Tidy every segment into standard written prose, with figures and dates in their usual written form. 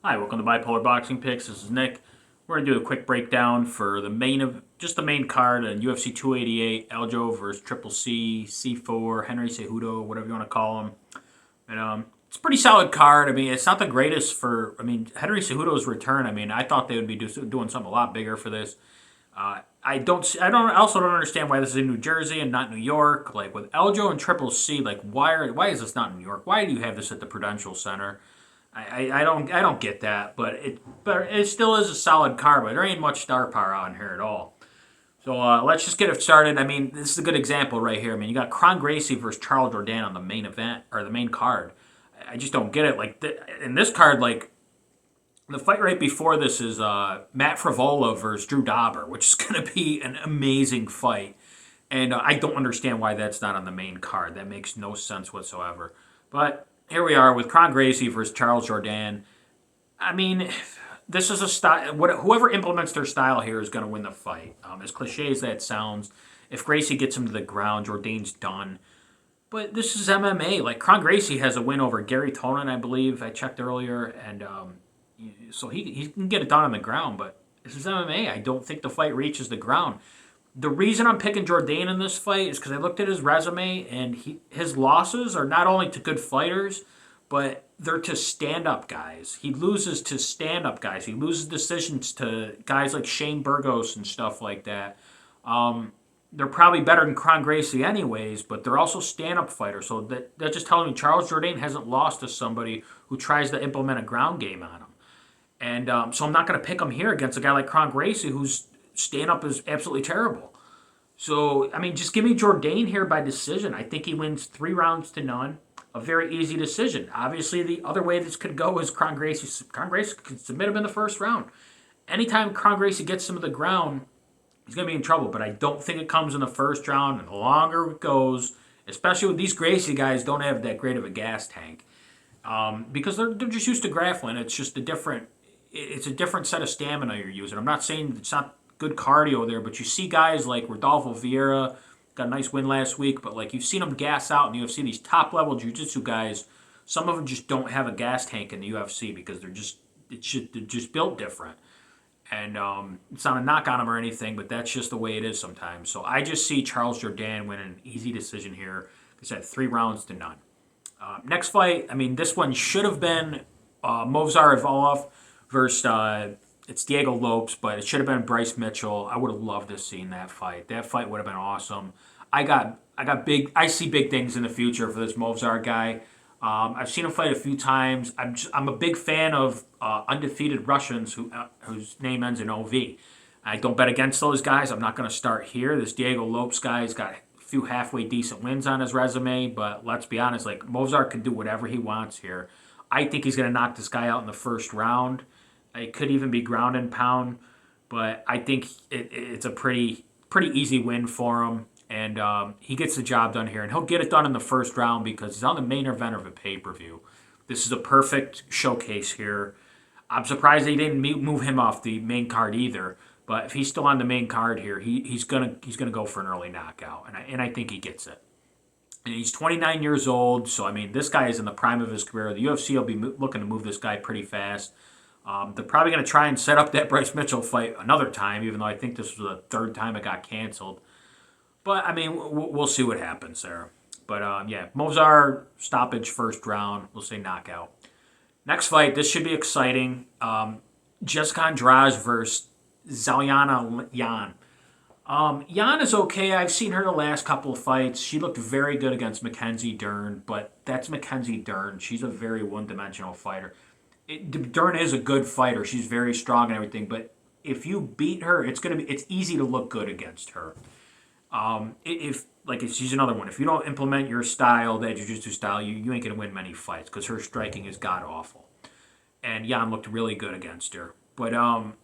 Hi, welcome to Bipolar Boxing Picks. This is Nick. We're gonna do a quick breakdown for the main of just the main card on UFC 288, Aljo versus Triple C, C4, Henry Cejudo, whatever you want to call him. And it's a pretty solid card. I mean, it's not the greatest for. I mean, Henry Cejudo's return. I mean, I thought they would be doing something a lot bigger for this. I don't. I also don't understand why this is in New Jersey and not New York. Like with Aljo and Triple C, like why is this not in New York? Why do you have this at the Prudential Center? I don't get that, but it still is a solid card. But there ain't much star power on here at all. So let's just get it started. I mean, this is a good example right here. I mean, you got Kron Gracie versus Charles Jourdain on the main event or the main card. I just don't get it. Like in this card, like the fight right before this is Matt Frivola versus Drew Dauber, which is going to be an amazing fight. And I don't understand why that's not on the main card. That makes no sense whatsoever. But here we are with Kron Gracie versus Charles Jourdain. I mean, this is a style. Whoever implements their style here is going to win the fight. As cliche as that sounds, if Gracie gets him to the ground, Jourdain's done. But this is MMA. Like Kron Gracie has a win over Gary Tonin, I believe. I checked earlier, and so he can get it done on the ground. But this is MMA. I don't think the fight reaches the ground. The reason I'm picking Jourdain in this fight is because I looked at his resume, and his losses are not only to good fighters, but they're to stand-up guys. He loses to stand-up guys. He loses decisions to guys like Shane Burgos and stuff like that. They're probably better than Kron Gracie anyways, but they're also stand-up fighters. So that's just telling me Charles Jourdain hasn't lost to somebody who tries to implement a ground game on him. And so I'm not going to pick him here against a guy like Kron Gracie, whose stand-up is absolutely terrible. So, I mean, just give me Jourdain here by decision. I think he wins 3 rounds to none. A very easy decision. Obviously, the other way this could go is Kron Gracie. Kron Gracie could submit him in the first round. Anytime Kron Gracie gets him to the ground, he's going to be in trouble. But I don't think it comes in the first round. And the longer it goes, especially with these Gracie guys, don't have that great of a gas tank. Because they're just used to grappling. It's just it's a different set of stamina you're using. I'm not saying it's not good cardio there, but you see guys like Rodolfo Vieira, got a nice win last week, but like you've seen them gas out in the UFC, these top-level jiu-jitsu guys, some of them just don't have a gas tank in the UFC because they're just built different. And it's not a knock on them or anything, but that's just the way it is sometimes. So I just see Charles Jourdain winning an easy decision here. Like I said, 3 rounds to none. Next fight, I mean, this one should have been Movsar Evloev versus it's Diego Lopes, but it should have been Bryce Mitchell. I would have loved to have seen that fight. That fight would have been awesome. I see big things in the future for this Movsar guy. I've seen him fight a few times. I'm a big fan of undefeated Russians whose name ends in OV. I don't bet against those guys. I'm not going to start here. This Diego Lopes guy's got a few halfway decent wins on his resume, but let's be honest, like Movsar can do whatever he wants here. I think he's going to knock this guy out in the first round. It could even be ground and pound, but I think it's a pretty easy win for him, and he gets the job done here, and he'll get it done in the first round because he's on the main event of a pay-per-view. This is a perfect showcase here. I'm surprised they didn't move him off the main card either, but if he's still on the main card here, he's gonna go for an early knockout, and I think he gets it. And he's 29 years old, so I mean this guy is in the prime of his career. The UFC will be looking to move this guy pretty fast. They're probably going to try and set up that Bryce Mitchell fight another time, even though I think this was the third time it got canceled. But, I mean, we'll see what happens there. But, yeah, Movsar, stoppage first round. We'll say knockout. Next fight, this should be exciting. Jessica Andrade versus Zhaliana Yan. Yan is okay. I've seen her the last couple of fights. She looked very good against Mackenzie Dern, but that's Mackenzie Dern. She's a very one-dimensional fighter. Dern is a good fighter. She's very strong and everything, but if you beat her, it's easy to look good against her. If she's another one. If you don't implement your style, that jiu-jitsu style, you ain't gonna win many fights because her striking is god awful. And Jan looked really good against her. But my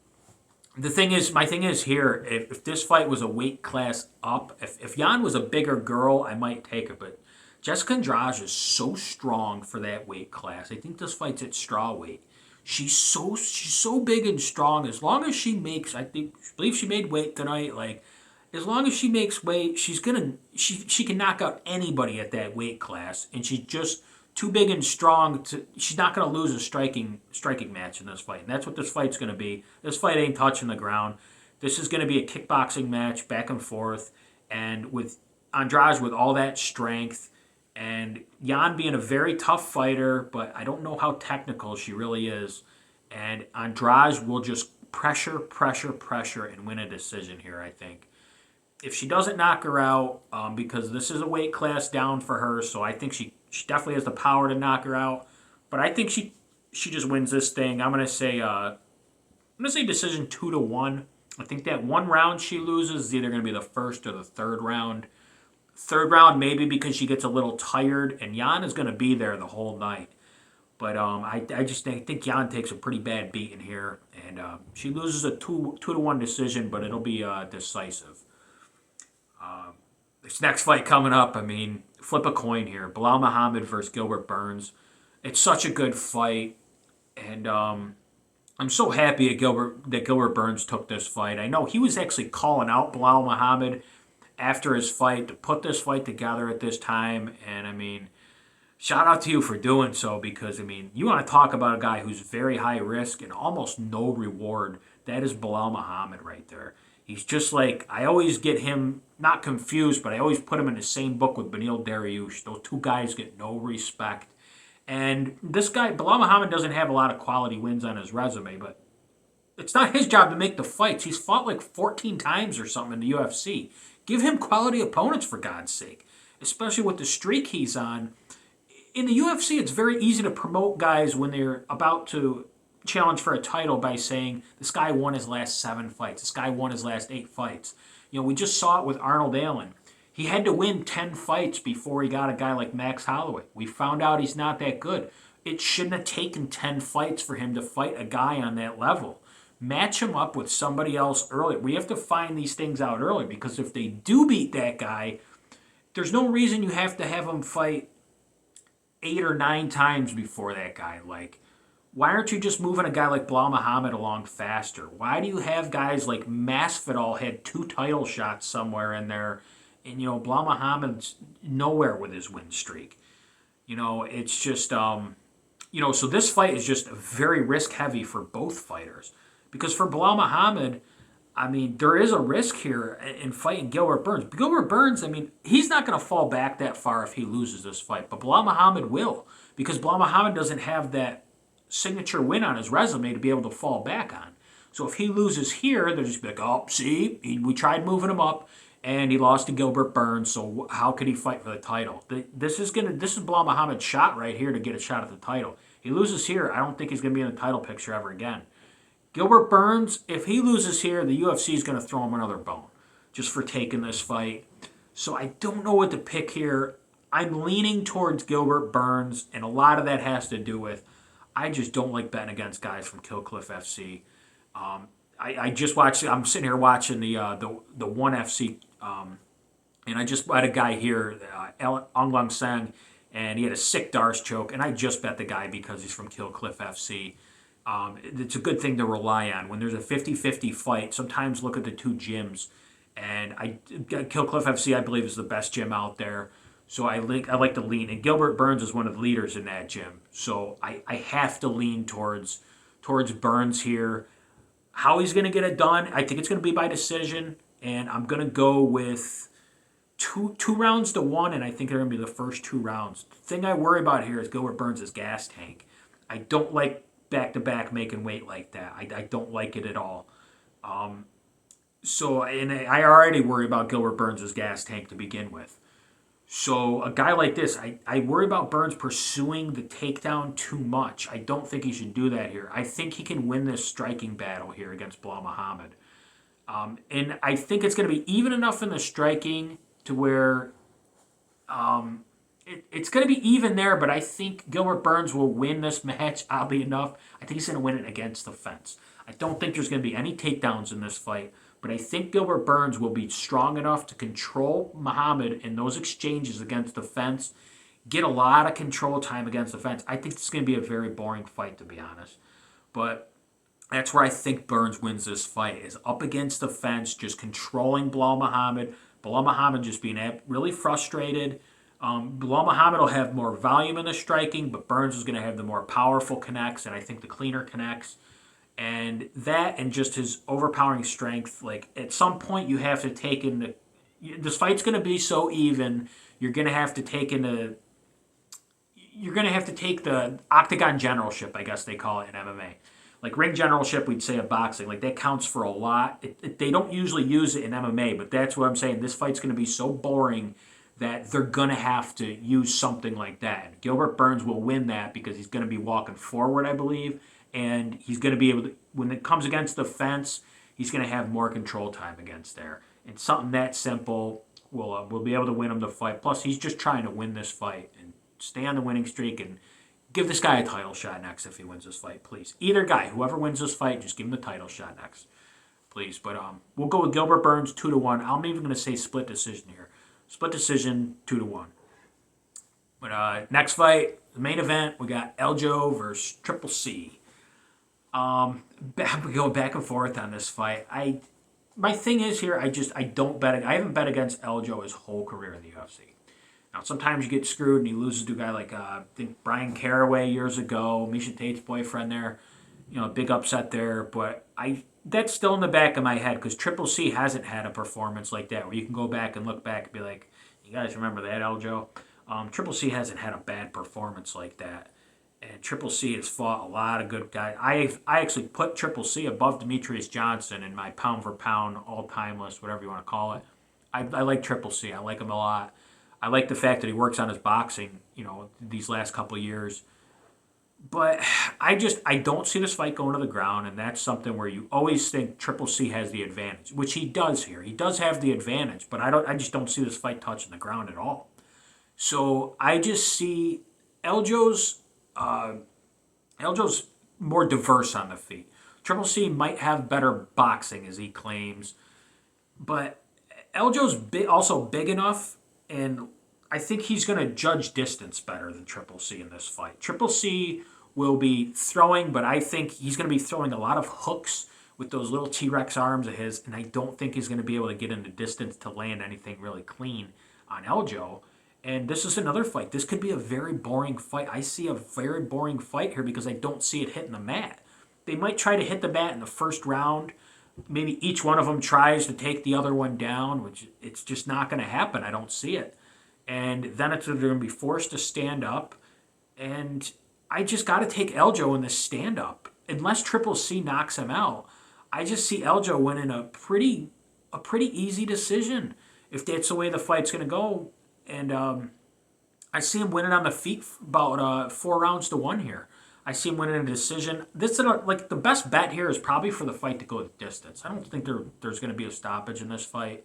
thing is here, if this fight was a weight class up, if Jan was a bigger girl, I might take her, but Jessica Andrade is so strong for that weight class. I think this fight's at straw weight. She's so big and strong. As long as she makes, I believe she made weight tonight. Like, as long as she makes weight, she can knock out anybody at that weight class, and she's just too big and strong. She's not going to lose a striking match in this fight. And that's what this fight's going to be. This fight ain't touching the ground. This is going to be a kickboxing match, back and forth. And with Andrade with all that strength, and Jan being a very tough fighter, but I don't know how technical she really is. And Andrade will just pressure, and win a decision here, I think. If she doesn't knock her out, because this is a weight class down for her, so I think she definitely has the power to knock her out. But I think she just wins this thing. I'm gonna say decision 2-1. I think that one round she loses is either gonna be the first or the third round. Third round maybe because she gets a little tired, and Jan is gonna be there the whole night. But I think Jan takes a pretty bad beating here, and she loses a 2-1 decision, but it'll be decisive. This next fight coming up, I mean, flip a coin here. Bilal Muhammad versus Gilbert Burns. It's such a good fight, and I'm so happy that Gilbert Burns took this fight. I know he was actually calling out Bilal Muhammad after his fight to put this fight together at this time, and I mean, shout out to you for doing so, because, I mean, you want to talk about a guy who's very high risk and almost no reward. That is Bilal Muhammad right there. He's just like, I always get him, not confused, but I always put him in the same book with Beneil Dariush. Those two guys get no respect. And this guy, Bilal Muhammad, doesn't have a lot of quality wins on his resume, but it's not his job to make the fights. He's fought like 14 times or something in the UFC. Give him quality opponents, for God's sake, especially with the streak he's on. In the UFC, it's very easy to promote guys when they're about to challenge for a title by saying, this guy won his last 7 fights. This guy won his last 8 fights. You know, we just saw it with Arnold Allen. He had to win 10 fights before he got a guy like Max Holloway. We found out he's not that good. It shouldn't have taken 10 fights for him to fight a guy on that level. Match him up with somebody else early. We have to find these things out early, because if they do beat that guy, there's no reason you have to have him fight 8 or 9 times before that guy. Like, why aren't you just moving a guy like Bilal Muhammad along faster? Why do you have guys like Masvidal had 2 title shots somewhere in there, and, you know, Bilal Muhammad's nowhere with his win streak? You know, it's just, you know, so this fight is just very risk heavy for both fighters. Because for Bilal Muhammad, I mean, there is a risk here in fighting Gilbert Burns. Gilbert Burns, I mean, he's not going to fall back that far if he loses this fight. But Bilal Muhammad will, because Bilal Muhammad doesn't have that signature win on his resume to be able to fall back on. So if he loses here, they'll just be like, oh, see, we tried moving him up, and he lost to Gilbert Burns, so how could he fight for the title? This is Bilal Muhammad's shot right here to get a shot at the title. He loses here, I don't think he's going to be in the title picture ever again. Gilbert Burns, if he loses here, the UFC is going to throw him another bone just for taking this fight. So I don't know what to pick here. I'm leaning towards Gilbert Burns, and a lot of that has to do with I just don't like betting against guys from Kill Cliff FC. I just watched. I'm sitting here watching the One FC, and I just had a guy here, Ong Lang Sang, and he had a sick Darce choke, and I just bet the guy because he's from Kill Cliff FC. It's a good thing to rely on when there's a 50-50 fight. Sometimes look at the 2 gyms, and Kill Cliff FC I believe is the best gym out there. So I like to lean, and Gilbert Burns is one of the leaders in that gym. So I have to lean towards Burns here. How he's going to get it done, I think it's going to be by decision, and I'm going to go with two rounds to 1, and I think they're going to be the first 2 rounds. The thing I worry about here is Gilbert Burns' gas tank. I don't like back-to-back making weight like that. I don't like it at all. So I already worry about Gilbert Burns' gas tank to begin with. So a guy like this, I worry about Burns pursuing the takedown too much. I don't think he should do that here. I think he can win this striking battle here against Bilal Muhammad. And I think it's going to be even enough in the striking to where it's going to be even there, but I think Gilbert Burns will win this match, oddly enough. I think he's going to win it against the fence. I don't think there's going to be any takedowns in this fight. But I think Gilbert Burns will be strong enough to control Muhammad in those exchanges against the fence, get a lot of control time against the fence. I think it's going to be a very boring fight, to be honest. But that's where I think Burns wins this fight, is up against the fence, just controlling Bilal Muhammad. Bilal Muhammad just being really frustrated. Bilal Muhammad will have more volume in the striking, but Burns is going to have the more powerful connects, and I think the cleaner connects. And that and just his overpowering strength, like at some point you have to take into this fight's going to be so even, you're going to have to take into you're going to have to take the octagon generalship, I guess they call it in MMA. Like ring generalship, we'd say in boxing, like that counts for a lot. They don't usually use it in MMA, but that's what I'm saying. This fight's going to be so boring that they're going to have to use something like that. And Gilbert Burns will win that because he's going to be walking forward, I believe, and he's going to be able to, when it comes against the fence, he's going to have more control time against there. And something that simple will be able to win him the fight. Plus, he's just trying to win this fight and stay on the winning streak and give this guy a title shot next if he wins this fight, please. Either guy, whoever wins this fight, just give him the title shot next, please. But we'll go with Gilbert Burns 2-1. I'm even going to say split decision here. Split decision 2-1. But next fight, the main event, we got Eljo versus Triple C. We go back and forth on this fight. My thing is here, I don't bet. I haven't bet against Eljo his whole career in the UFC. Now, sometimes you get screwed and he loses to a guy like, I think, Brian Caraway years ago, Misha Tate's boyfriend there. Big upset there. But that's still in the back of my head because Triple C hasn't had a performance like that where you can go back and look back and be like, you guys remember that, Eljo? Triple C hasn't had a bad performance like that. And Triple C has fought a lot of good guys. I actually put Triple C above Demetrius Johnson in my pound-for-pound all-time list, whatever you want to call it. I like Triple C. I like him a lot. I like the fact that he works on his boxing, these last couple of years. But I don't see this fight going to the ground, and that's something where you always think Triple C has the advantage, which he does here. He does have the advantage, but I just don't see this fight touching the ground at all. So I just see Eljo's more diverse on the feet. Triple C might have better boxing, as he claims, but Eljo's also big enough, and I think he's going to judge distance better than Triple C in this fight. Triple C will be throwing, but I think he's going to be throwing a lot of hooks with those little T-Rex arms of his, and I don't think he's going to be able to get into distance to land anything really clean on Eljo. And this is another fight. This could be a very boring fight. I see a very boring fight here because I don't see it hitting the mat. They might try to hit the mat in the first round. Maybe each one of them tries to take the other one down, which it's just not going to happen. I don't see it. And then they're going to be forced to stand up. And I just got to take Eljo in the stand-up. Unless Triple C knocks him out, I just see Eljo winning a pretty easy decision if that's the way the fight's going to go. And I see him winning on the feet about 4-1 here. I see him winning a decision. This is like the best bet here is probably for the fight to go the distance. I don't think there's going to be a stoppage in this fight,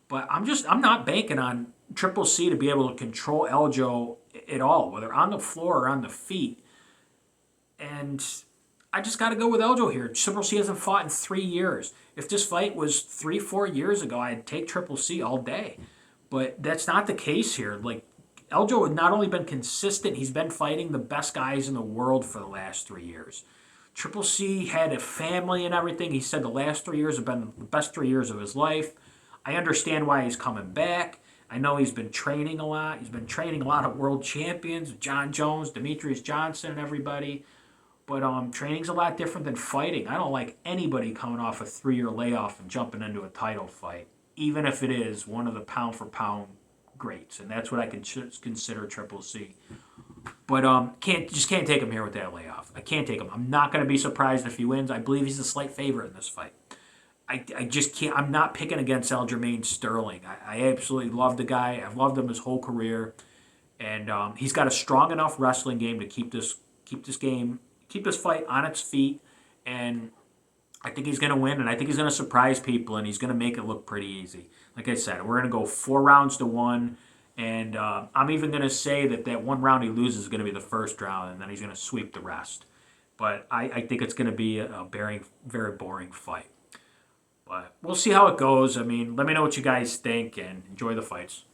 but I'm not banking on Triple C to be able to control Eljo at all, whether on the floor or on the feet. And I just got to go with Eljo here. Triple C hasn't fought in 3 years. If this fight was 3-4 years ago, I'd take Triple C all day. But that's not the case here. Like, Eljo has not only been consistent, he's been fighting the best guys in the world for the last 3 years. Triple C had a family and everything. He said the last 3 years have been the best 3 years of his life. I understand why he's coming back. I know he's been training a lot. He's been training a lot of world champions, John Jones, Demetrius Johnson, and everybody. But training's a lot different than fighting. I don't like anybody coming off a 3-year layoff and jumping into a title fight, even if it is one of the pound-for-pound greats. And that's what I can consider Triple C. But can't take him here with that layoff. I can't take him. I'm not going to be surprised if he wins. I believe he's a slight favorite in this fight. I just can't. I'm not picking against Aljamain Sterling. I absolutely love the guy. I've loved him his whole career. And he's got a strong enough wrestling game to keep this fight on its feet. And I think he's going to win, and I think he's going to surprise people, and he's going to make it look pretty easy. Like I said, we're going to go 4-1, and I'm even going to say that one round he loses is going to be the first round, and then he's going to sweep the rest. But I think it's going to be a very, very boring fight. But we'll see how it goes. I mean, let me know what you guys think, and enjoy the fights.